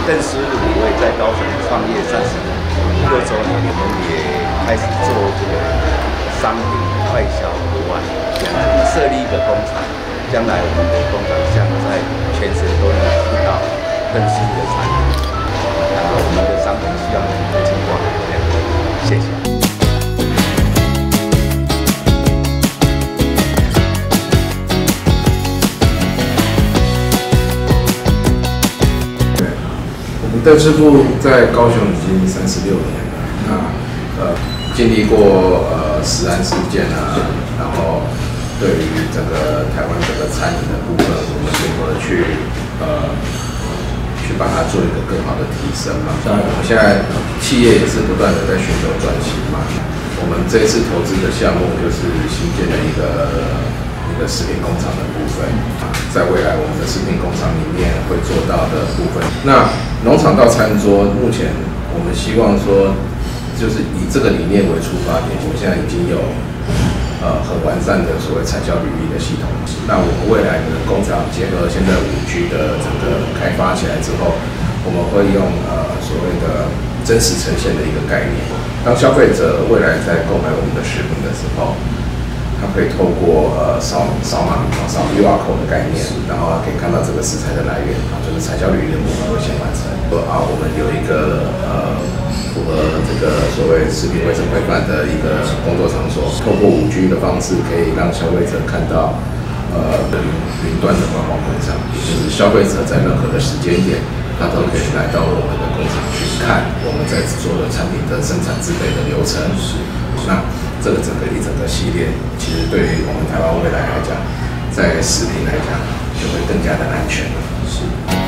更深入体会，在高雄创业36周年，我们也开始做这个商品快销国外，设立一个工厂，将来我们的工厂将在全省都能听到更深入的产品，我们的商品希望能够进化。谢谢。邓师傅在高雄已经36年了，经历过食安事件啊，然后对于整个台湾整个餐饮的部分，我们如何去把它做一个更好的提升嘛？当然，我们现在企业也是不断的在寻求转型嘛。我们这一次投资的项目就是新建的一个食品工厂的部分，在未来我们的食品工厂里面会做到的部分。那农场到餐桌，目前我们希望说，就是以这个理念为出发点，我们现在已经有很完善的所谓产销履历的系统。那我们未来的工厂结合现在5G 的整个开发起来之后，我们会用所谓的真实呈现的一个概念。当消费者未来在购买我们的食品的时候，他可以透过扫码、扫 QR code 的概念，然后可以看到这个食材的来源，就是产销履历的部分会先完成。我们有一个符合这个所谓食品卫生规范的一个工作场所，透过5G 的方式，可以让消费者看到云端的观光工厂，也就是消费者在任何的时间点，他都可以来到我们的工厂去看我们在制作的产品的生产制备的流程。那这个一整个系列，其实对于我们台湾未来来讲，在食品来讲，就会更加的安全了。是。